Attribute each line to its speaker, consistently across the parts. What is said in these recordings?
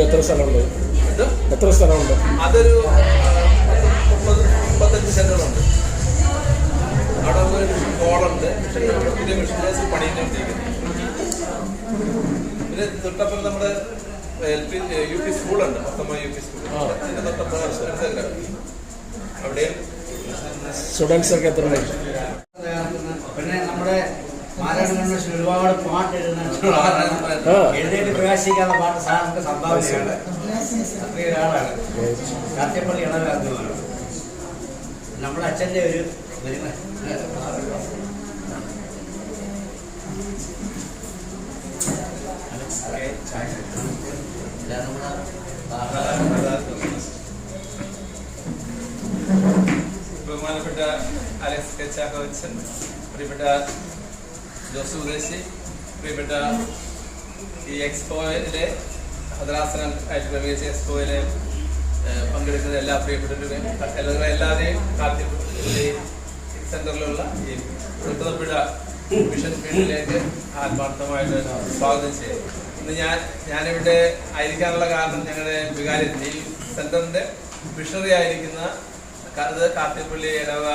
Speaker 1: എത്ര സ്ഥലമുണ്ട്? എത്ര സ്ഥലമുണ്ട്?
Speaker 2: അതൊരു 35 സെന്റുകളുണ്ട്. അവിടെ ഒരു ഹോളുണ്ട്. പുതിയ മിഷനേഴ്സ് പണിയിട്ടുകൊണ്ടിരിക്കുന്നത്. പിന്നെ തൊട്ടപ്പുറം നമ്മുടെ UP സ്കൂളുണ്ട്. മൊത്തമായി UP സ്കൂൾ. അതിന്റെ തൊട്ടപ്പുറം അവിടെയും
Speaker 1: സ്റ്റുഡൻസ് ഒക്കെ എത്ര?
Speaker 3: പിന്നെ നമ്മുടെ ഒരുപാട് പാട്ട് എഴുന്നേറ്റ് പ്രകാശിക്കാനുള്ള പാട്ട് സാറിന്റെ സംഭാവനയാണ്. അത്രയും ഒരാളാണ് കാർത്തിപ്പള്ളി ഇളകാർന്നതാണ്. നമ്മുടെ അച്ഛൻ്റെ ഒരു
Speaker 2: ബഹുമാനപ്പെട്ട അലക്സ് കെ ചാക്കോച്ചൻ, പ്രിയപ്പെട്ട ജോസ് ഉദ്ദേശി, പ്രിയപ്പെട്ട ഈ എക്സ്പോയിലെ ഭദ്രാസനമായിട്ട് ക്രമീകരിച്ച എക്സ്പോയിലെ പങ്കെടുക്കുന്ന എല്ലാ പ്രിയപ്പെട്ടവരുടെയും എല്ലാവരെയും കാർത്തിപ്പള്ളി സെന്ററിലുള്ള ഈ തൃപ്പതപ്പുഴ മിഷൻ ഫീൽഡിലേക്ക് ആത്മാർത്ഥമായിട്ട് സ്വാഗതം ചെയ്യും. ഇന്ന് ഞാനിവിടെ ആയിരിക്കാനുള്ള കാരണം ഞങ്ങളുടെ വികാരി ഈ സെന്ററിന്റെ മിഷണറി ആയിരിക്കുന്ന കാർത്തിപ്പള്ളി ഇടവ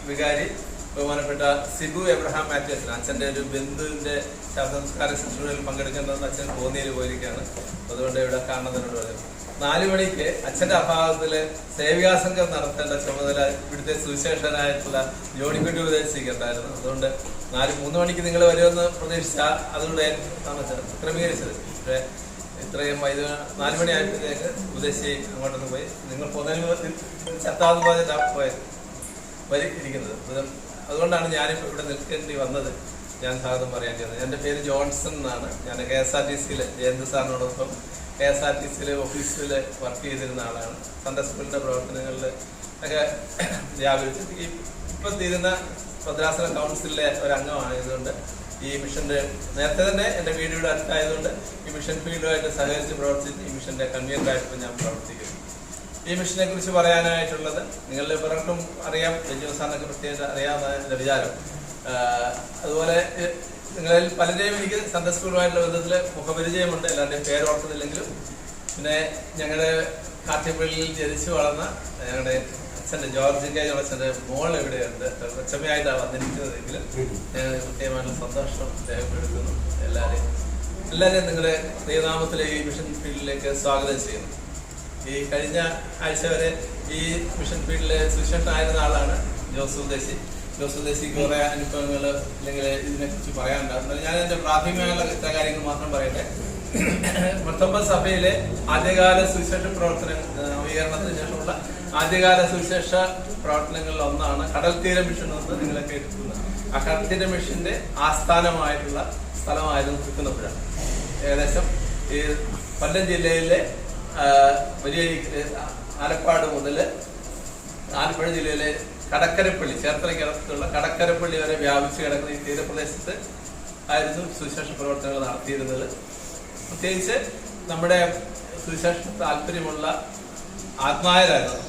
Speaker 2: വികാരി ബഹുമാനപ്പെട്ട സിബു എബ്രഹാം മാത്യൂസിന് അച്ഛൻ്റെ ഒരു ബന്ധുവിൻ്റെ ശവസംസ്കാര ശുശ്രൂഷയിൽ പങ്കെടുക്കേണ്ടതെന്ന് അച്ഛൻ കോന്നിയിൽ പോയിരിക്കുകയാണ്. അതുകൊണ്ട് ഇവിടെ കാണുന്നതിനോട് പറഞ്ഞു 4 മണിക്ക് അച്ഛൻ്റെ അഭാവത്തിൽ സേവ്യാസംഘം നടത്തേണ്ട ചുമതല ഇവിടുത്തെ സുവിശേഷനായിട്ടുള്ള ജോണിക്കുട്ടി ഉപദേശിക്കുണ്ടായിരുന്നു. അതുകൊണ്ട് 3 മണിക്ക് നിങ്ങൾ വരുമെന്ന് പ്രതീക്ഷിച്ച അതുകൊണ്ട് ക്രമീകരിച്ചത്. പക്ഷേ ഇത്രയും 4 മണി ആയപ്പോഴത്തേക്ക് ഉപദേശി അങ്ങോട്ടൊന്ന് പോയി. നിങ്ങൾ പോകുന്നതിന് ചത്താന്ന് പോയത് ഇരിക്കുന്നത്. അതുകൊണ്ടാണ് ഞാനിപ്പോൾ ഇവിടെ നിൽക്കേണ്ടി വന്നത്. ഞാൻ സ്വാഗതം പറയാൻ ചെയ്യുന്നത്. എൻ്റെ പേര് ജോൺസൺ എന്നാണ്. ഞാൻ KSRTCയിൽ ജയന്ത് സാറിനോടൊപ്പം KSRTCയിലെ ഓഫീസിൽ വർക്ക് ചെയ്തിരുന്ന ആളാണ്. സൺഡേ സ്കൂളിൻ്റെ പ്രവർത്തനങ്ങളിൽ ഒക്കെ വ്യാപരിച്ച് ഇപ്പം തീരുന്ന ഭദ്രാസന കൗൺസിലിലെ ഒരംഗമായതുകൊണ്ട് ഈ മിഷൻ്റെ നേരത്തെ തന്നെ എൻ്റെ വീടിയുടെ അടുത്തായതുകൊണ്ട് ഈ മിഷൻ ഫീൽഡുമായിട്ട് സഹകരിച്ച് പ്രവർത്തിച്ച് ഈ മിഷൻ്റെ കൺവീനറായിട്ട് ഞാൻ പ്രവർത്തിക്കുന്നു. ഈ മിഷനെ കുറിച്ച് പറയാനായിട്ടുള്ളത് നിങ്ങളുടെ പലർക്കും അറിയാം. ബെഞ്ചമിൻ സാറിനൊക്കെ പ്രത്യേകിച്ച് അറിയാവുന്ന എൻ്റെ വിചാരം. അതുപോലെ നിങ്ങളിൽ പലരെയും എനിക്ക് സൺഡേ സ്കൂളുമായിട്ടുള്ള ബന്ധത്തിൽ മുഖപരിചയമുണ്ട്. എല്ലാവരുടെയും പേരോർക്കുന്നില്ലെങ്കിലും പിന്നെ ഞങ്ങളുടെ കാർത്തിപ്പള്ളിയിൽ ജനിച്ചു വളർന്ന ഞങ്ങളുടെ അച്ഛൻ്റെ ജോർജ് കെ അച്ഛൻ്റെ മോൾ എവിടെയുണ്ട് കൊച്ചമ്മയായിട്ടാണ് വന്നിരിക്കുന്നതെങ്കിലും ഞങ്ങൾ കൃത്യമായിട്ടുള്ള സന്തോഷം രേഖപ്പെടുത്തുന്നു. എല്ലാവരെയും നിങ്ങളുടെ ദൈവനാമത്തിലെ ഈ മിഷൻ ഫീൽഡിലേക്ക് സ്വാഗതം ചെയ്യുന്നു. ഈ കഴിഞ്ഞ ആഴ്ച വരെ ഈ മിഷൻ ഫീൽഡിലെ സുശേഷനായിരുന്ന ആളാണ് ജോസ് ഉദ്ദേശിക്ക് കുറേ അനുഭവങ്ങൾ അല്ലെങ്കിൽ ഇതിനെക്കുറിച്ച് പറയാനുണ്ടാകും. ഞാൻ എൻ്റെ പ്രാഥമികമായുള്ള ഇത്ര കാര്യങ്ങൾ മാത്രം പറയട്ടെ. മർത്തോമാ സഭയിലെ ആദ്യകാല സുവിശേഷ നവീകരണത്തിന് ശേഷമുള്ള ആദ്യകാല സുവിശേഷ പ്രവർത്തനങ്ങളിൽ ഒന്നാണ് കടൽത്തീര മിഷൻ എന്ന് നിങ്ങളെ കേട്ടിട്ടുള്ളത്. ആ കടൽത്തീര മിഷന്റെ ആസ്ഥാനമായിട്ടുള്ള സ്ഥലമായിരുന്നു തൃക്കുന്നപ്പുഴ. ഏകദേശം ഈ കൊല്ലം ജില്ലയിലെ വലിയ ആലപ്പാട് മുതൽ ആലപ്പുഴ ജില്ലയിലെ കടക്കരപ്പള്ളി, ചേർത്തലയ്ക്കടുത്തുള്ള കടക്കരപ്പള്ളി വരെ വ്യാപിച്ചു കിടക്കുന്ന ഈ തീരപ്രദേശത്ത് ആയിരുന്നു സുവിശേഷ പ്രവർത്തനങ്ങൾ നടത്തിയിരുന്നത്. പ്രത്യേകിച്ച് നമ്മുടെ സുവിശേഷ താല്പര്യമുള്ള ആത്മായരായിരുന്നു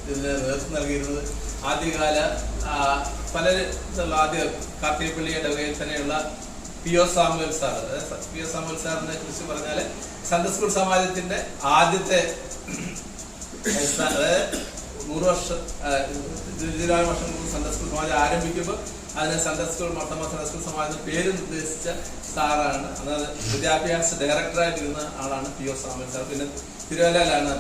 Speaker 2: ഇതിന് നേതൃത്വം നൽകിയിരുന്നത്. ആദ്യകാല ആദ്യ കാർത്തിപ്പള്ളി ഇടവകയിൽ തന്നെയുള്ള P.O. Samuel sir. P.O. Samuel സാറിനെ കുറിച്ച് പറഞ്ഞാൽ സൺഡേ സ്കൂൾ സമാജത്തിന്റെ ആദ്യത്തെ 100 വർഷം 20 വർഷം മുമ്പ് സൺഡേ സ്കൂൾ സമാജം ആരംഭിക്കുമ്പോൾ അതിന് Sunday school Marthoma Sunday school സമാജം പേര് നിർദ്ദേശിച്ച സാറാണ്. അതായത് വിദ്യാഭ്യാസ ഡയറക്ടറായിട്ടിരുന്ന ആളാണ് P.O. Samuel sir. പിന്നെ തിരുവല്ലയിലാണ്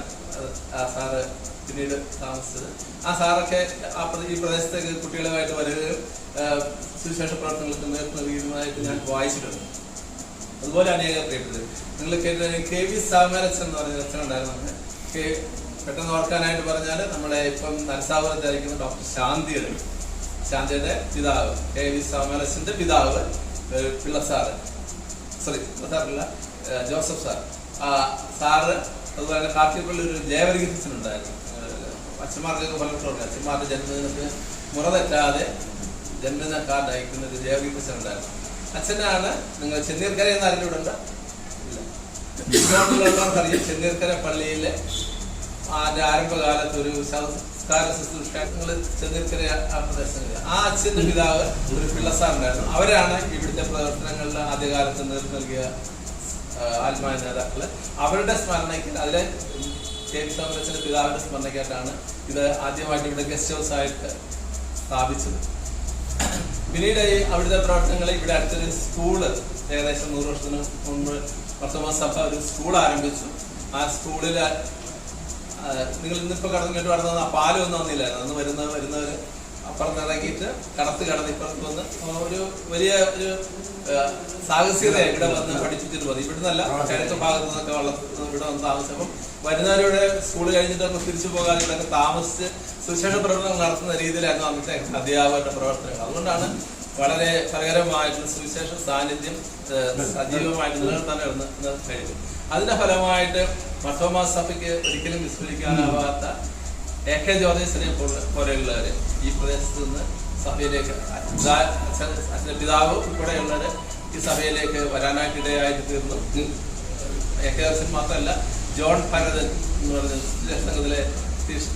Speaker 2: സാറ് പിന്നീട് താമസിച്ചത്. ആ സാറൊക്കെ ഈ പ്രദേശത്തേക്ക് കുട്ടികളുമായിട്ട് വരികയും സുവിശേഷ പ്രവർത്തനങ്ങൾക്ക് നേതൃത്വം നൽകിയതുമായിട്ട് ഞാൻ വായിച്ചിട്ടുണ്ട്. അതുപോലെ അനേകം പ്രിയപ്പെട്ടത് നിങ്ങൾ കേട്ടത് KV സാമരച്ചൻ എന്ന് പറഞ്ഞ അച്ഛനുണ്ടായിരുന്നു. പെട്ടെന്ന് ഓർക്കാനായിട്ട് പറഞ്ഞാൽ നമ്മുടെ ഇപ്പം നരസാപുരത്തായിരിക്കുന്ന ഡോക്ടർ ശാന്തിയുടെ പിതാവ് KV സാമരച്ചന്റെ പിതാവ് പിള്ളസാറ്, പിള്ളസാറില്ല ജോസഫ് സാർ. സാറ് അതുപോലെ കാർത്തിപ്പള്ളി ഒരു ജയവരികൃഷ്ണനുണ്ടായിരുന്നു. അച്ഛന്മാർക്കൊക്കെ പലപ്പോഴും അച്ഛന്മാരുടെ ജന്മദിനത്തിന് മുറ തെറ്റാതെ ജന്മദിന കാർഡ് അയക്കുന്ന ഒരു ജയവരികൃഷ്ണനുണ്ടായിരുന്നു. അച്ഛനാണ് നിങ്ങൾ ചെന്നീർക്കര എന്ന് അറിഞ്ഞൂടണ്ട ഇല്ല അറിയാം. ചെന്നീർക്കര പള്ളിയിലെ ആരംഭകാലത്ത് ഒരു സംസ്കാര ശുശ്രൂഷകൾ ചെറിയ ആ പ്രദേശങ്ങളിൽ ആ അച്ഛൻ്റെ പിതാവ് ഒരു പിള്ളസാറുണ്ടായിരുന്നു. അവരാണ് ഇവിടുത്തെ പ്രവർത്തനങ്ങളുടെ ആദ്യകാലത്ത് നേതൃത്വം നൽകിയ ആത്മായ നേതാക്കള്. അവരുടെ സ്മരണയ്ക്ക് അതിലെ കെ.വി. സാമുവലച്ചന്റെ പിതാവിന്റെ സ്മരണയ്ക്കായിട്ടാണ് ഇത് ആദ്യമായിട്ട് ഇവിടെ ഗസ്റ്റ് ഹൗസ് ആയിട്ട് സ്ഥാപിച്ചത്. പിന്നീട് അവിടുത്തെ പ്രവർത്തനങ്ങൾ ഇവിടെ അടുത്തൊരു സ്കൂള് ഏകദേശം 100 വർഷത്തിന് മുമ്പ് വർത്തമാന സഭ ഒരു സ്കൂൾ ആരംഭിച്ചു. ആ സ്കൂളിൽ നിങ്ങൾ ഇന്നിപ്പോൾ കടന്നിട്ട് വരുന്നത് ആ പാലൊന്നും വന്നില്ലായിരുന്നു. അന്ന് വരുന്നവർ അപ്പുറത്ത് ഇറങ്ങിയിട്ട് കടന്ന് ഇപ്പുറത്ത് വന്ന് ഒരു വലിയ ഒരു സാഹസികത ഇവിടെ വന്ന് പഠിപ്പിച്ചിട്ട് മതി. ഇവിടുന്നല്ല കിഴക്ക് ഭാഗത്തു നിന്നൊക്കെ ഇവിടെ വന്ന് താമസിച്ചപ്പം വരുന്നവരുടെ സ്കൂൾ കഴിഞ്ഞിട്ടൊക്കെ തിരിച്ചു പോകാതെ ഇവിടെയൊക്കെ താമസിച്ച് സുവിശേഷ പ്രവർത്തനം നടത്തുന്ന രീതിയിലായിരുന്നു അന്നത്തെ അധ്യാപകരുടെ പ്രവർത്തനങ്ങൾ. അതുകൊണ്ടാണ് വളരെ ഫലകരമായിട്ടുള്ള സുവിശേഷ സാന്നിധ്യം സജീവമായിട്ട് നിലനിർത്താൻ കഴിയും. അതിന്റെ ഫലമായിട്ട് മർത്തോമാ സഭയ്ക്ക് ഒരിക്കലും വിസ്മരിക്കാനാവാത്ത എ.കെ. ജോർജസിനെ പോലെയുള്ളവര് ഈ പ്രദേശത്ത് നിന്ന് സഭയിലേക്ക് അച്ഛൻ്റെ പിതാവ് ഉൾപ്പെടെയുള്ളവര് ഈ സഭയിലേക്ക് വരാനായിട്ട് ഇടയായിട്ട് തീർന്നു. എ.കെ. ജോർജൻ മാത്രമല്ല, ജോൺ ഭരതൻ എന്ന് പറഞ്ഞ സംഘത്തിലെ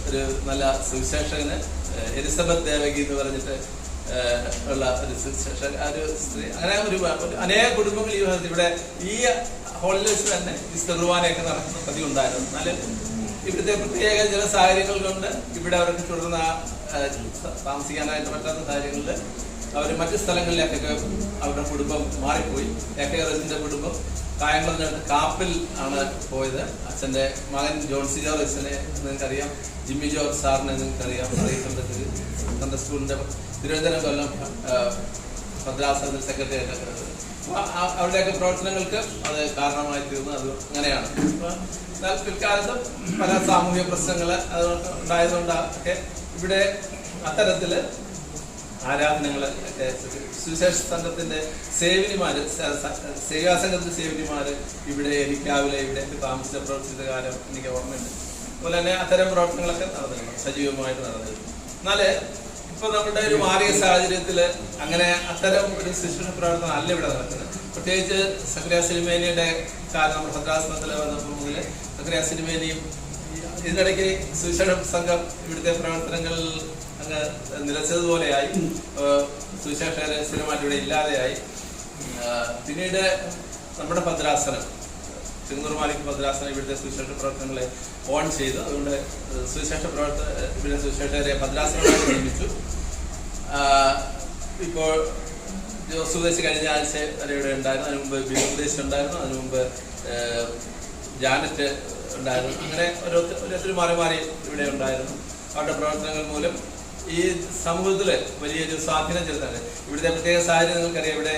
Speaker 2: ഒരു നല്ല സുവിശേഷകന്, എലിസബത്ത് ദേവകി എന്ന് പറഞ്ഞിട്ട് ഉള്ള ഒരു സുവിശേഷ ഒരു സ്ത്രീ, അങ്ങനെ ഒരു അനേക കുടുംബങ്ങൾ ഇവിടെ ഈ ഹോളിൽ വെച്ച് തന്നെ വിശുദ്ധ കുർബാനയൊക്കെ നടക്കുന്ന പതിവുണ്ടായിരുന്നു. എന്നാലും ഇവിടുത്തെ പ്രത്യേക ചില സാഹചര്യങ്ങൾ കൊണ്ട് ഇവിടെ അവർക്ക് തുടർന്ന് താമസിക്കാനായിട്ട് പറ്റാത്ത സാഹചര്യങ്ങളിൽ അവർ മറ്റു സ്ഥലങ്ങളിലേക്കൊക്കെ അവരുടെ കുടുംബം മാറിപ്പോയി. എ.കെ. ജോർജിന്റെ കുടുംബം കായംകുളത്തിനടുത്ത് കാപ്പിൽ ആണ് പോയത്. അച്ഛൻ്റെ മകൻ ജോൺസി ജോർജ് അച്ഛനെ നിങ്ങൾക്കറിയാം, ജിമ്മി ജോർജ് സാറിനെ നിങ്ങൾക്കറിയാം, സൺഡേ സ്കൂളിന്റെ തിരുവനന്തപുരം കൊല്ലം ഭദ്രാസനത്തിൽ സെക്രട്ടറി ആയിട്ടൊക്കെ അവരുടെയൊക്കെ പ്രവർത്തനങ്ങൾക്ക് അത് കാരണമായി തീർന്നു. അത് അങ്ങനെയാണ്. എന്നാൽ പിൽക്കാലത്ത് പല സാമൂഹ്യ പ്രശ്നങ്ങൾ അതുകൊണ്ട് ഉണ്ടായതുകൊണ്ടൊക്കെ ഇവിടെ അത്തരത്തില് ആരാധനകള് സുവിശേഷ സംഘത്തിന്റെ സേവനിമാര്, സേവാസംഘത്തിന്റെ സേവനിമാര് ഇവിടെ എരിക്കാവിലെ ഇവിടേക്ക് താമസിച്ച പ്രവർത്തിച്ച കാലം എനിക്ക് ഓർമ്മയുണ്ട്. അതുപോലെ തന്നെ അത്തരം പ്രവർത്തനങ്ങളൊക്കെ നടന്നിരുന്നു, സജീവമായിട്ട് നടന്നിരുന്നു. എന്നാല് ഇപ്പൊ നമ്മുടെ ഒരു മാറിയ സാഹചര്യത്തില് അങ്ങനെ അത്തരം ഒരു ശുശ്രൂഷ പ്രവർത്തനം അല്ല ഇവിടെ നടക്കുന്നത്. പ്രത്യേകിച്ച് സക്രിയ സിനിമേനിയുടെ കാലം നമ്മുടെ ഭദ്രാസനത്തിൽ വന്നപ്പോൾ മുതല് സക്രിയ സിനിമേനിയും ഇതിനിടയ്ക്ക് സുവിശേഷ സംഘം ഇവിടുത്തെ പ്രവർത്തനങ്ങൾ അങ്ങ് നിലച്ചതുപോലെയായി. സുവിശേഷകരെ സ്ഥിരമായിട്ട് ഇവിടെ ഇല്ലാതെയായി. പിന്നീട് നമ്മുടെ ഭദ്രാസനം, തിരുനൂർ മാലിക് ഭദ്രാസനം ഇവിടുത്തെ സുവിശേഷ പ്രവർത്തനങ്ങളെ ഓൺ ചെയ്തു. അതുകൊണ്ട് സുവിശേഷ ഇവിടെ സുവിശേഷകരെ ഭദ്രാസനമായിട്ട് നിയമിച്ചു. ഇപ്പോൾ ജോസുദേശി കഴിഞ്ഞ ആഴ്ച വരെ ഇവിടെ ഉണ്ടായിരുന്നു. അതിന് മുമ്പ് ബിജുദേശി ഉണ്ടായിരുന്നു. അതിനു മുമ്പ് ജാനറ്റ് ഉണ്ടായിരുന്നു. അങ്ങനെ ഓരോരുത്തരും മാറി മാറി ഇവിടെ ഉണ്ടായിരുന്നു. അവരുടെ പ്രവർത്തനങ്ങൾ മൂലം ഈ സമൂഹത്തില് വലിയൊരു സ്വാധീനം ചെലുത്താണ്. ഇവിടുത്തെ പ്രത്യേക സാഹചര്യം നിങ്ങൾക്കറിയാം. ഇവിടെ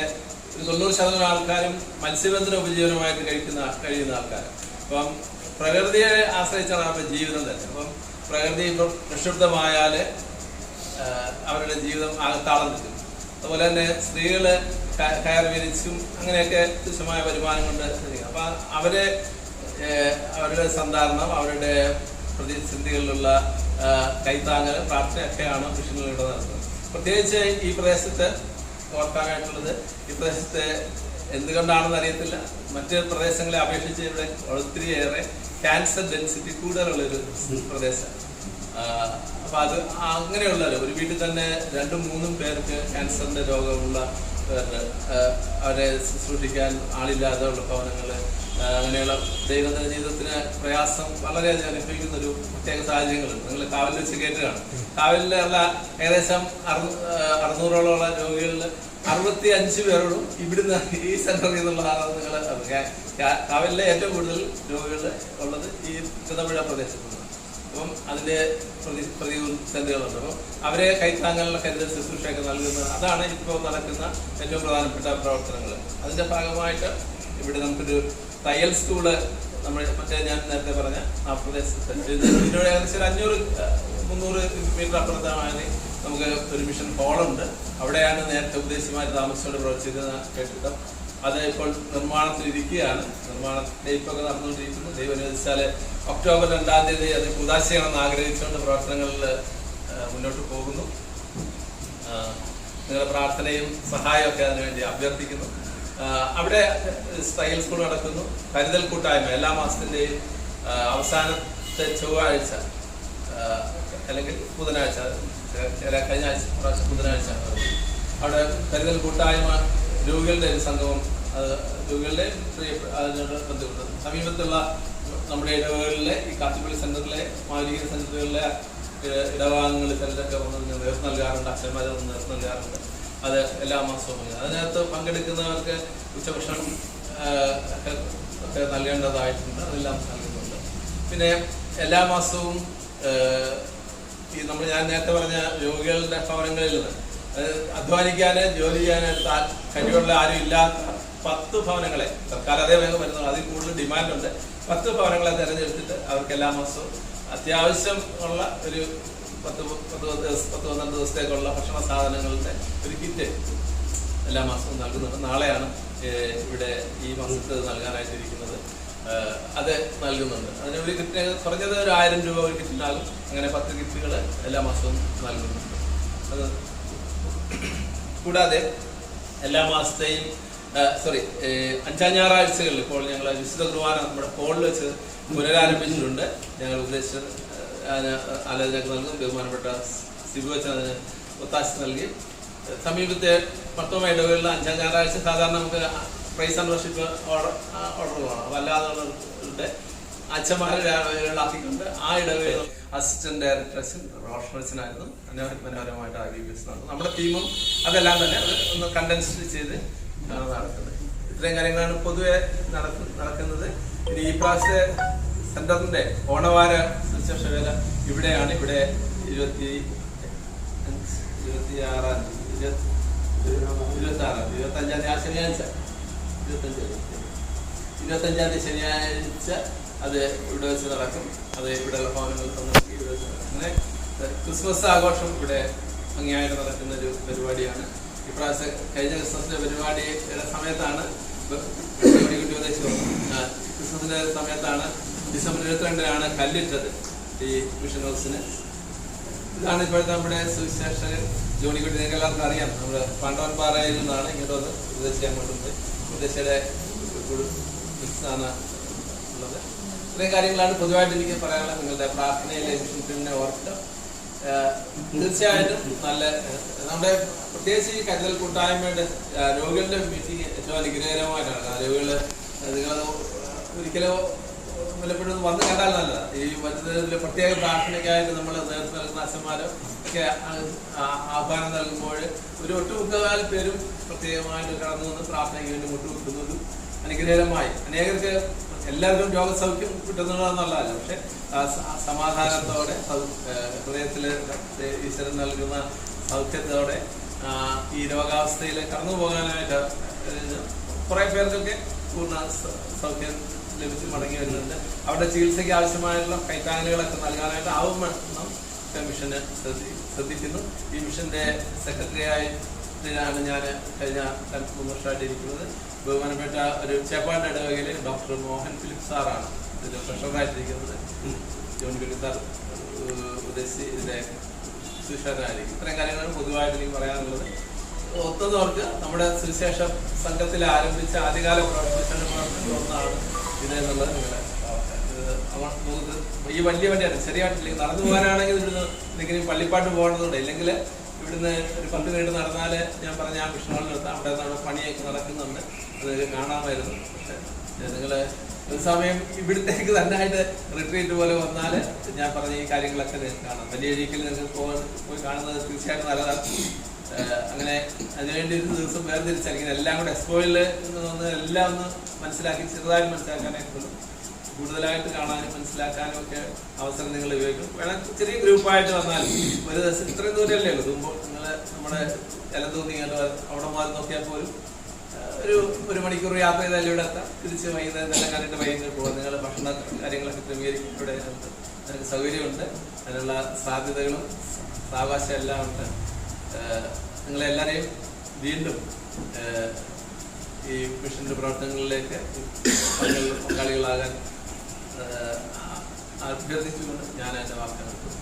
Speaker 2: ഒരു 90% ആൾക്കാരും മത്സ്യബന്ധന ഉപജീവനമായിട്ട് കഴിയുന്ന ആൾക്കാർ. അപ്പം പ്രകൃതിയെ ആശ്രയിച്ചാണ് അവരുടെ ജീവിതം തന്നെ. അപ്പം പ്രകൃതി ഇപ്പം പ്രക്ഷുബ്ധമായാൽ അവരുടെ ജീവിതം ആകത്താളം നിൽക്കും. അതുപോലെ തന്നെ സ്ത്രീകള് കയർ വിരിച്ചും അങ്ങനെയൊക്കെ തുച്ഛമായ വരുമാനം കൊണ്ട് അപ്പം അവരുടെ സന്ധാരണം, അവരുടെ പ്രതിസന്ധികളിലുള്ള കൈത്താങ്ങൽ, പ്രാർത്ഥനയൊക്കെയാണ് മിഷനുകളിലൂടെ നടത്തുന്നത്. പ്രത്യേകിച്ച് ഈ പ്രദേശത്ത് ഓർക്കാനായിട്ടുള്ളത്, ഈ പ്രദേശത്ത് എന്തുകൊണ്ടാണെന്ന് അറിയത്തില്ല, മറ്റ് പ്രദേശങ്ങളെ അപേക്ഷിച്ച് ഇവിടെ ഒത്തിരിയേറെ ക്യാൻസർ ഡെൻസിറ്റി കൂടുതലുള്ളൊരു പ്രദേശം. അപ്പൊ അത് അങ്ങനെയുള്ളവർ ഒരു വീട്ടിൽ തന്നെ 2-3 പേർക്ക് ക്യാൻസറിന്റെ രോഗമുള്ള അവരെ ശുശ്രൂഷിക്കാൻ ആളില്ലാതെ ഉള്ള ഭവനങ്ങള്, അങ്ങനെയുള്ള ദൈനംദിന ജീവിതത്തിന് പ്രയാസം വളരെയധികം അനുഭവിക്കുന്ന ഒരു പ്രത്യേക സാഹചര്യങ്ങളുണ്ട്. നിങ്ങൾ കാവലിൽ വെച്ച് കേട്ടുകയാണ്. കാവലിലുള്ള ഏകദേശം 600ഓളം രോഗികളിൽ 65 പേരോടും ഇവിടുന്ന് ഈ സെന്ററിൽ നിന്നുള്ള ആളാണ്. നിങ്ങൾ കാവലിലെ ഏറ്റവും കൂടുതൽ രോഗികൾ ഉള്ളത് ഈ ചെതമ്പുഴ പ്രദേശത്ത്. അപ്പം അതിന്റെ പ്രതിസന്ധികളുണ്ട്. അപ്പം അവരെ കൈത്താങ്ങാനുള്ള കരുതൽ ശുശ്രൂഷയൊക്കെ നൽകുന്നത് അതാണ് ഇപ്പോൾ നടക്കുന്ന ഏറ്റവും പ്രധാനപ്പെട്ട പ്രവർത്തനങ്ങൾ. അതിന്റെ ഭാഗമായിട്ട് ഇവിടെ നമുക്കൊരു തയ്യൽ സ്കൂള് മറ്റേ ഞാൻ നേരത്തെ പറഞ്ഞ ആ പ്രദേശത്ത് ഇതിനോട് ഏകദേശം 500-300 മീറ്റർ അപ്പുറത്താണ് നമുക്ക് ഒരു മിഷൻ ഹോളുണ്ട്. അവിടെയാണ് നേരത്തെ ഉദ്ദേശിമാര് താമസിച്ചുകൊണ്ട് പ്രവർത്തിച്ചിരുന്ന കെട്ടിടം. അത് ഇപ്പോൾ നിർമ്മാണത്തിലിരിക്കുകയാണ്. നിർമ്മാണ ഡേറ്റൊക്കെ നടന്നുകൊണ്ടിരിക്കുന്നു. ദൈവം അനുവദിച്ചാല് ഒക്ടോബർ 2-ാം തീയതി അത് കുദാശ ചെയ്യണമെന്ന് ആഗ്രഹിച്ചുകൊണ്ട് പ്രവർത്തനങ്ങളിൽ മുന്നോട്ട് പോകുന്നു. നിങ്ങളുടെ പ്രാർത്ഥനയും സഹായവും ഒക്കെ അതിനുവേണ്ടി അഭ്യർത്ഥിക്കുന്നു. അവിടെ തയ്യൽ സ്കൂൾ നടക്കുന്നു. കരുതൽ കൂട്ടായ്മ എല്ലാ മാസത്തിന്റെയും അവസാനത്തെ ചൊവ്വാഴ്ച അല്ലെങ്കിൽ ബുധനാഴ്ച, കഴിഞ്ഞ പ്രാവശ്യം ബുധനാഴ്ച അവിടെ കരുതൽ കൂട്ടായ്മ രോഗികളുടെ ഒരു സംഗമം, രോഗികളുടെ അതിനോട് ബന്ധപ്പെട്ടത് സമീപത്തുള്ള നമ്മുടെ ഇടവകളിലെ ഈ കാച്ചിപ്പള്ളി സെന്ററിലെ മാലിന്യ സെന്ററുകളിലെ ഇടഭാഗങ്ങളിൽ ചിലരൊക്കെ വന്ന് നേതൃത്വം നൽകാറുണ്ട്, അച്ഛന്മാർ വന്ന് നേതൃത്വം നൽകാറുണ്ട്. അത് എല്ലാ മാസവും അതിനകത്ത് പങ്കെടുക്കുന്നവർക്ക് ഉച്ചഭക്ഷണം ഒക്കെ നൽകേണ്ടതായിട്ടുണ്ട്, അതെല്ലാം നൽകുന്നുണ്ട്. പിന്നെ എല്ലാ മാസവും ഈ ഞാൻ നേരത്തെ പറഞ്ഞ രോഗികളുടെ ഭവനങ്ങളിൽ നിന്ന് അധ്വാനിക്കാൻ ജോലി ചെയ്യാനായിട്ട് കഴിവുള്ള ആരും ഇല്ലാത്ത 10 ഭവനങ്ങളെ സർക്കാർ അതേ വേഗം വരുന്നുള്ളൂ, അതിൽ കൂടുതൽ ഡിമാൻഡുണ്ട്. 10 ഭവനങ്ങളെ തിരഞ്ഞെടുത്തിട്ട് അവർക്ക് എല്ലാ മാസവും അത്യാവശ്യം ഉള്ള ഒരു 10-12 ദിവസത്തേക്കുള്ള ഭക്ഷണ സാധനങ്ങളുടെ ഒരു കിറ്റ് എല്ലാ മാസവും നൽകുന്നുണ്ട്. നാളെയാണ് ഇവിടെ ഈ മാസത്ത് നൽകാനായിട്ടിരിക്കുന്നത്. അത് നൽകുന്നുണ്ട്. അതിന് ഒരു കിറ്റ് കുറഞ്ഞത് ഒരു 1000 രൂപ ഒരു കിറ്റിനാകും. അങ്ങനെ 10 കിറ്റുകൾ എല്ലാ മാസവും നൽകുന്നുണ്ട്. അത് കൂടാതെ എല്ലാ മാസത്തെയും 5 ഞായറാഴ്ചകളിൽ ഇപ്പോൾ ഞങ്ങൾ വിശുദ്ധ കുർബാന നമ്മുടെ ഹോളിൽ വെച്ച് പുനരാരംഭിച്ചിട്ടുണ്ട്. ഞങ്ങൾ ഉദ്ദേശിച്ച ആലോചനയൊക്കെ നൽകും. ബഹുമാനപ്പെട്ട സിബു വെച്ച് അതിന് ഒത്താശ നൽകി. സമീപത്തെ മൊത്തം ഇടവുകളിൽ 5 ഞായറാഴ്ച സാധാരണ നമുക്ക് പ്രൈസ് ആൻഡ് വർഷിപ്പ് ഓർഡറുകളാണ്. അപ്പോൾ അല്ലാതെ അച്ഛന്മാരാക്കിക്കൊണ്ട് ആ ഇടവേള അസിസ്റ്റന്റ് ഡയറക്ടർ റോഷനച്ചനായിരുന്നു മനോഹരമായിട്ട് ആഗ്രഹിക്കുന്നത്. നമ്മുടെ ടീമും അതെല്ലാം തന്നെ അത് ഒന്ന് കണ്ടൻസ് ചെയ്ത് നടക്കുന്നത്. ഇത്രയും കാര്യങ്ങളാണ് പൊതുവെ നടക്കുന്നത്. ഇനി ഈ പ്രാവശ്യത്തെ സെന്ററിന്റെ ഓണവാര സുവിശേഷ വേല ഇവിടെയാണ്. ഇവിടെ 25-ആം തീയതി ശനിയാഴ്ച അത് ഇവിടെ വെച്ച് നടക്കും. അത് ഇവിടെയുള്ള ഭവനങ്ങൾ അങ്ങനെ ക്രിസ്മസ് ആഘോഷം ഇവിടെ ഭംഗിയായിട്ട് നടക്കുന്ന ഒരു പരിപാടിയാണ്. ഇപ്രാവശ്യം കഴിഞ്ഞ ക്രിസ്മസിന്റെ പരിപാടിയുടെ സമയത്താണ് ക്രിസ്മസിന്റെ സമയത്താണ് ഡിസംബർ 22-നാണ് കല്ലിട്ടത് ഈ മിഷൻ ഹൗസിന്. ഇതാണ് ഇപ്പോഴത്തെ നമ്മുടെ സുവിശേഷകൻ ജോണിക്കുട്ടി. നിങ്ങൾക്ക് എല്ലാവർക്കും അറിയാം, നമ്മുടെ പാണ്ഡവൻപാറയിൽ നിന്നാണ് ഇങ്ങോട്ട് വന്ന് ഉദ്ദേശിച്ച് അങ്ങോട്ട് പോയി ഉദ്ദേശയുടെ ആണ് ഉള്ളത്. ഇത്രയും കാര്യങ്ങളാണ് പൊതുവായിട്ട് എനിക്ക് പറയാനുള്ളത്. നിങ്ങളുടെ പ്രാർത്ഥനയിലെ മിഷനെ ഓർക്കുക. തീർച്ചയായിട്ടും നല്ല നമ്മുടെ പ്രത്യേകിച്ച് ഈ കരുതൽ കൂട്ടായ്മയുടെ രോഗികളുടെ മീറ്റിംഗ് ഏറ്റവും അനുഗ്രഹകരമായിട്ടാണ്. രോഗികള് നിങ്ങൾ ഒരിക്കലും വല്ലപ്പോഴും വന്ന് കണ്ടാൽ നല്ലതാണ്. ഈ മറ്റു പ്രത്യേക പ്രാർത്ഥനയ്ക്കായിട്ട് നമ്മൾ നേതൃത്വം നൽകുന്ന അച്ഛന്മാരും ഒക്കെ ആഹ്വാനം നൽകുമ്പോൾ ഒരു ഒട്ടുമുക്കാൽ പേരും പ്രത്യേകമായിട്ട് കടന്നു വന്ന് പ്രാർത്ഥനയ്ക്ക് വേണ്ടി മുട്ടുവെക്കുന്നതും അനുഗ്രഹകരമായി അനേകർക്ക് എല്ലാവർക്കും രോഗസൗഖ്യം കിട്ടുന്നതെന്നുള്ളതല്ല, പക്ഷെ സമാധാനത്തോടെ ഹൃദയത്തിൽ ഈശ്വരൻ നൽകുന്ന സൗഖ്യത്തോടെ ഈ രോഗാവസ്ഥയിൽ കടന്നു പോകാനായിട്ട് കുറെ പേർക്കൊക്കെ പൂർണ്ണ സൗഖ്യം ലഭിച്ച് മടങ്ങി വരുന്നുണ്ട്. അവരുടെ ചികിത്സയ്ക്ക് ആവശ്യമായിട്ടുള്ള കൈത്താങ്ങലുകളൊക്കെ നൽകാനായിട്ട് ആവുമെന്നും മിഷന് ശ്രദ്ധിക്കുന്നു. ഈ മിഷന്റെ സെക്രട്ടറി ആയിട്ടാണ് ഞാൻ കഴിഞ്ഞ 3 വർഷമായിട്ട് ഇരിക്കുന്നത്. ബഹുമാനപ്പെട്ട ഒരു ചേപ്പാട് ഇടവകയിൽ ഡോക്ടർ മോഹൻ ഫിലിപ്പ് സാറാണ് ഇതിന്റെ ട്രഷററായിട്ടിരിക്കുന്നത്. ജോണിക്കുട്ടി സാർ ഉദ്ദേശിച്ച് ഇതിന്റെ സുശേഷനായിരിക്കും. ഇത്രയും കാര്യങ്ങളാണ് പൊതുവായിട്ട് എനിക്ക് പറയാനുള്ളത്. ഒത്തുന്നവർക്ക് നമ്മുടെ സുവിശേഷ സംഘത്തിൽ ആരംഭിച്ച ആദ്യകാല പ്രവർത്തനങ്ങളൊന്നാണ് ഇത് എന്നുള്ളത് നിങ്ങളെ ഈ വലിയ വണ്ടിയാണ് ചെറിയായിട്ടില്ലെങ്കിൽ നടന്നു പോകാനാണെങ്കിൽ ഇവിടുന്ന് എന്തെങ്കിലും പള്ളിപ്പാട്ട് പോകണമെന്നുണ്ട്. ഇല്ലെങ്കിൽ ഇവിടുന്ന് ഒരു 10 മിനിറ്റ് നടന്നാൽ ഞാൻ പറഞ്ഞ ആ മിഷനുകളിൽ നിർത്താം. അവിടെ നമ്മുടെ പണിയൊക്കെ നടക്കുന്നുണ്ട്, അത് കാണാമായിരുന്നു. പക്ഷെ നിങ്ങൾ ഒരു സമയം ഇവിടത്തേക്ക് തന്നെയായിട്ട് റിട്രീറ്റ് പോലെ വന്നാൽ ഞാൻ പറഞ്ഞ ഈ കാര്യങ്ങളൊക്കെ നിങ്ങൾക്ക് കാണാം. വലിയ രീതിയിൽ നിങ്ങൾക്ക് പോയി കാണുന്നത് തീർച്ചയായിട്ടും നല്ലതാണ്. അങ്ങനെ അതിനുവേണ്ടി ഒരു ദിവസം വേർതിരിച്ചായിരിക്കും എല്ലാം കൂടെ എക്സ്പോയിൽ നിന്ന് എല്ലാം ഒന്ന് മനസ്സിലാക്കി ചെറുതായിട്ട് മനസ്സിലാക്കാനായിട്ടുള്ളൂ. കൂടുതലായിട്ട് കാണാനും മനസ്സിലാക്കാനും ഒക്കെ അവസരം നിങ്ങൾ ഉപയോഗിക്കും. വേണം ചെറിയ ഗ്രൂപ്പായിട്ട് വന്നാലും ഒരു ദിവസം ഇത്രയും ദൂരമല്ലേ ഉള്ളൂ. തുമ്പോൾ നിങ്ങൾ നമ്മുടെ എലന്തൂന്നി അവിടെ മാറി നോക്കിയാൽ പോലും ഒരു മണിക്കൂർ യാത്ര ചെയ്താലും ഇവിടെ എത്താം. തിരിച്ച് വൈകുന്നേരം എല്ലാം കണ്ടിട്ട് വൈകുന്നേരം പോകാം. നിങ്ങൾ ഭക്ഷണ കാര്യങ്ങളൊക്കെ ക്രമീകരിക്കും. ഇവിടെ നിങ്ങൾക്ക് സൗകര്യമുണ്ട്. അതിനുള്ള സാധ്യതകളും സാവകാശം എല്ലാം ഉണ്ട്. നിങ്ങളെല്ലാവരെയും വീണ്ടും ഈ മിഷന്റെ പ്രവർത്തനങ്ങളിലേക്ക് പങ്കാളികളാകാൻ അഭ്യർത്ഥിച്ചുകൊണ്ട് ഞാൻ എൻ്റെ വാർത്ത നിർത്തുന്നു.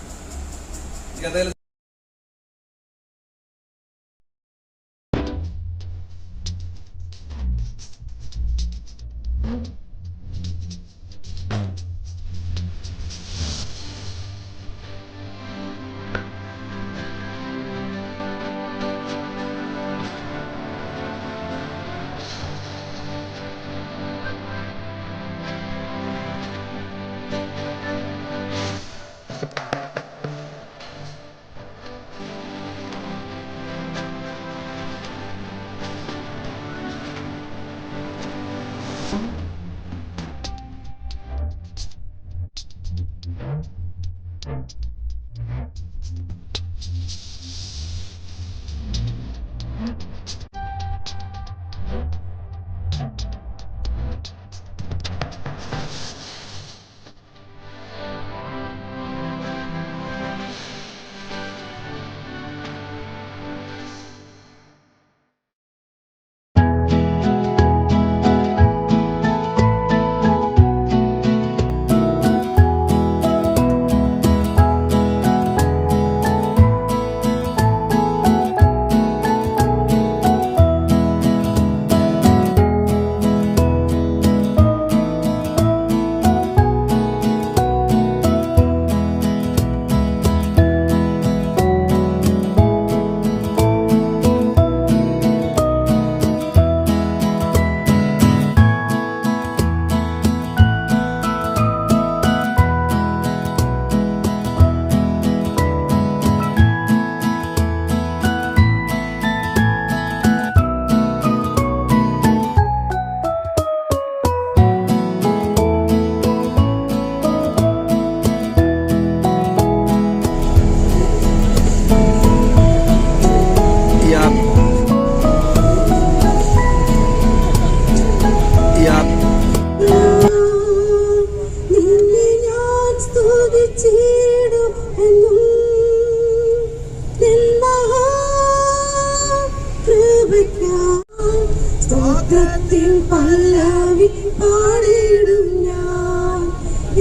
Speaker 4: സ്തോത്രത്തിൻ പല്ലവി പാടിടും ഞാൻ.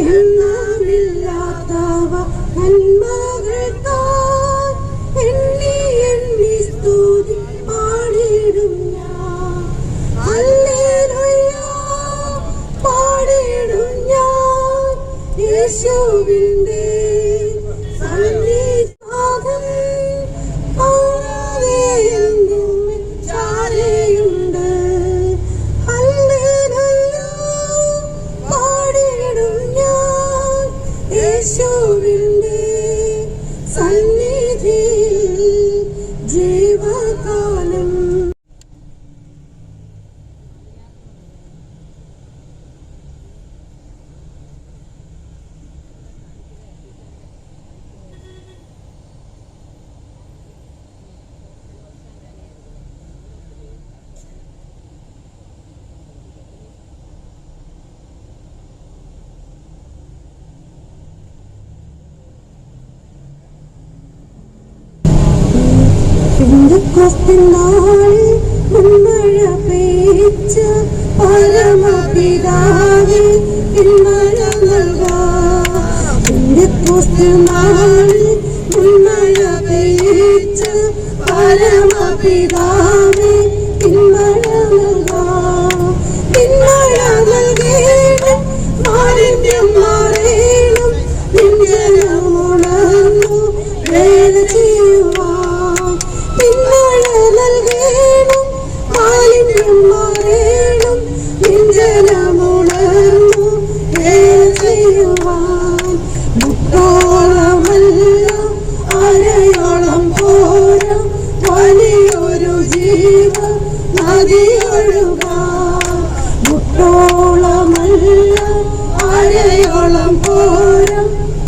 Speaker 4: എണ്ണമില്ലാത്തവ നന്മകൾക്കായി എണ്ണി എണ്ണി സ്തുതി പാടിടും ഞാൻ. ഹല്ലേലൂയ പാടിടും ഞാൻ. യേശുവിന്റെ സന്നിധാനം കാണാതെ എന്നും ചാരയുണ്ട്. ഹല്ലേലൂയ പാടിടും ഞാൻ. യേശുവിന്റെ സന്നിധിയിൽ ജീവകാലം. പെന്തക്കോസ്തിനാളിൽ മുൻമഴ പെയ്ച്ച പരമപിതാവേ പിന്മഴ നൽകാം. പെന്തക്കോസ്തിനാളിൽ മുൻമഴ പെയ്ച്ച പരമപിതാവേ പിന്മഴ നൽകാം. പിന്മഴ നൽകേണം, മാലിന്യം മാറേണം, നെഞ്ചനമുണർന്നു വേല ചെയ്യുവാൻ. പിന്മഴ നൽകേണം, മാലിന്യം മാറേണം, നെഞ്ചനമുണർന്നു വേല ചെയ്യുവാൻ. മുട്ടോളമല്ല അരയോളം പോരാ, വലിയൊരു ജീവ നദി ഒഴുകാൻ. മുട്ടോളമല്ല അരയോളം പോരാ,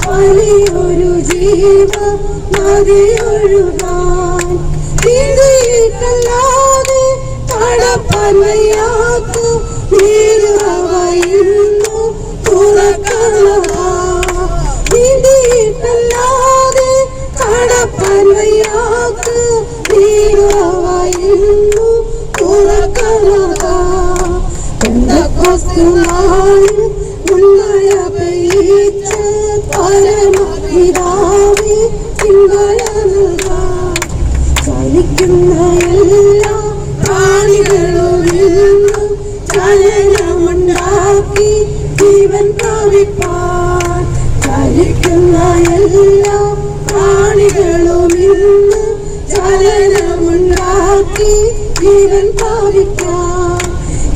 Speaker 4: വലിയൊരു ജീവ നദി ഒഴുകാൻ. നീതിയിട്ടല്ലാതെ കടപ്പാൻ വയ്യാത്ത നീരുറവയുന്നു തുറക്കണവാ. നീതിയിട്ടല്ലാതെ കടപ്പാൻ വയ്യാത്ത നീരുറവയുന്നു തുറക്കണവാ. പെന്തക്കോസ്തിനാളിൽ മുൻമഴ പെയ്ച്ച പരമപിതാവേ പിന്മഴ നൽകാം. ചലിക്കുന്ന എല്ലാ പ്രാണികളും ഇന്ന് ചലനമുണ്ടാക്കി ജീവൻ പ്രാപിപ്പാൻ. ചലിക്കുന്ന എല്ലാ പ്രാണികളും ഇന്ന് ചലനമുണ്ടാക്കി ജീവൻ പ്രാപിക്കാൻ.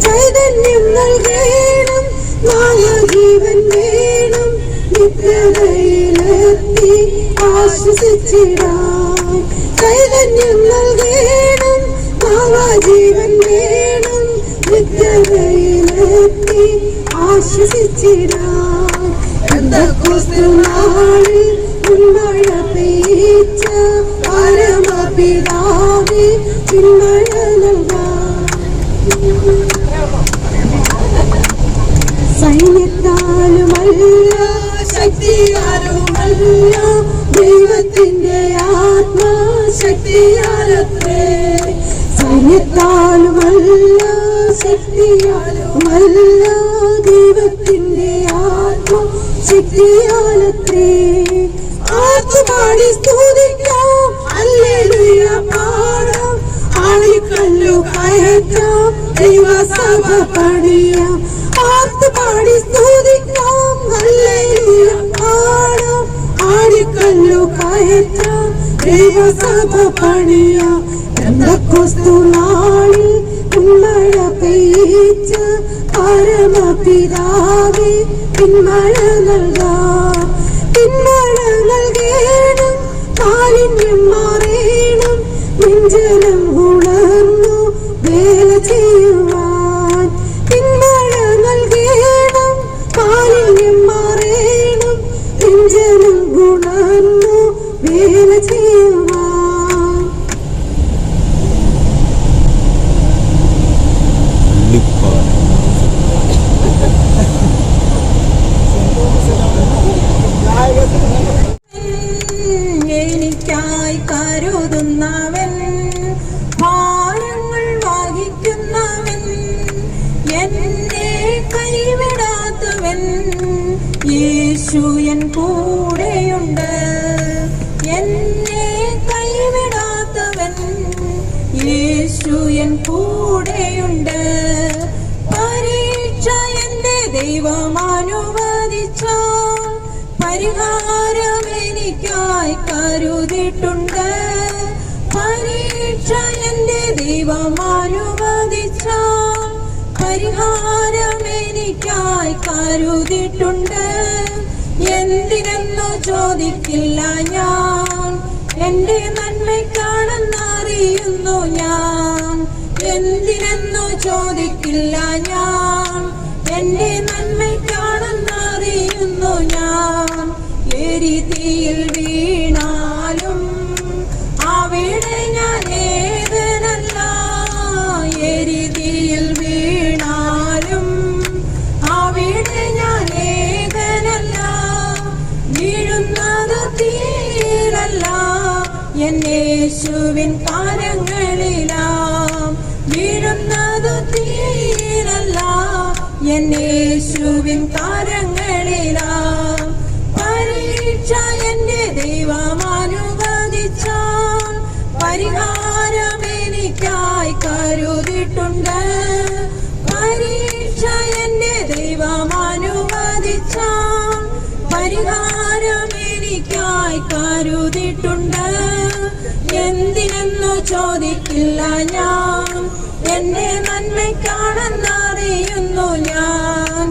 Speaker 4: ചൈതന്യം നൽകേണം, നാഗജീവൻ വേണം, നിത്യതയിലെത്തി ആശ്വസിച്ചിടാൻ. ചൈതന്യം നൽകേണം, നാഗജീവൻ വേണം, നിത്യതയിലെത്തി ആശ്വസിച്ചിടാൻ. പെന്തക്കോസ്തിനാളിൽ മുൻമഴ പെയ്ച്ച പരമപിതാവേ പിന്മഴ നൽകാം. സൈന്യത്താലുമല്ല ശക്തിയാലുമല്ല, ദൈവത്തിന്റെ ആത്മാശക്തിയാലത്രേ. സൈന്യത്താലുമല്ല ശക്തിയാലുമല്ല, ദൈവത്തിന്റെ ആത്മാശക്തിയാലത്രേ. ആർത്തുപാടി സ്തുതിക്കാം, ഹല്ലേലൂയ പാടാം, ആണിക്കല്ലു കയറ്റാം, ദൈവസഭ പണിയാം. ആർത്തുപാടി സ്തുതിക്കാം, ഹല്ലേലൂയ പാടാം, ആണിക്കല്ലു കയറ്റാം, ദൈവസഭ പണിയാം. പെന്തക്കോസ്തിനാളിൽ മുൻമഴ പെയ്ച്ച പരമപിതാവേ പിന്മഴ നൽകാം. പിന്മഴ നൽകേണം, മാലിന്യം മാറേണം, നെഞ്ചനം ഉണർന്നു വേല ചെയ്യുവാൻ. പിന്മഴ നൽകേണം, മാലിന്യം മാറേണം, നെഞ്ചനം ഉണർന്നു വേല ചെയ്യുവാൻ. എനിക്കായി കരുതുന്നവൻ യേശു എൻ കൂടെയുണ്ട്. എന്നെ കൈവിടാത്തവൻ യേശു എൻ കൂടെയുണ്ട്. പരീക്ഷ എന്റെ ദൈവം അനുവദിച്ചാൽ പരിഹാരം എനിക്കായി കരുതിയിട്ടുണ്ട്. പരീക്ഷ എന്റെ ദൈവം അനുവദിച്ചാൽ പരിഹാരം എനിക്കായി കരുതിയിട്ടുണ്ട്. എന്തിനെന്നു ചോദിക്കില്ല ഞാൻ, എന്റെ നന്മയ്ക്കാണെന്നറിയുന്നു ഞാൻ. എന്തിനെന്നു ചോദിക്കില്ല ഞാൻ, എന്റെ നന്മയ്ക്കാണെന്നറിയുന്നു ഞാൻ. എരിതീയിൽ വീണാലും അവിടെ ഞാൻ ഏകനല്ല. എരിതീയിൽ വീണാലും അവിടെ ഞാൻ ഏകനല്ല. വീഴുന്നത് തീരല്ല, എൻ യേശുവിൻ കരങ്ങളിലാം. വീഴുന്നത് തീരല്ല, എൻ യേശുവിൻ കരങ്ങളിലാം. പരീക്ഷ എന്റെ ദൈവം അനുവദിച്ചാൽ പരിഹാരം എനിക്കായി കരുതിയിട്ടുണ്ട്. പരീക്ഷ എന്റെ ദൈവം അനുവദിച്ചാൽ പരിഹാരം എനിക്കായി കരുതിയിട്ടുണ്ട്. എന്തിനെന്നു ചോദിക്കില്ല ഞാൻ, എന്റെ നന്മയ്ക്കാണെന്നറിയുന്നു ഞാൻ.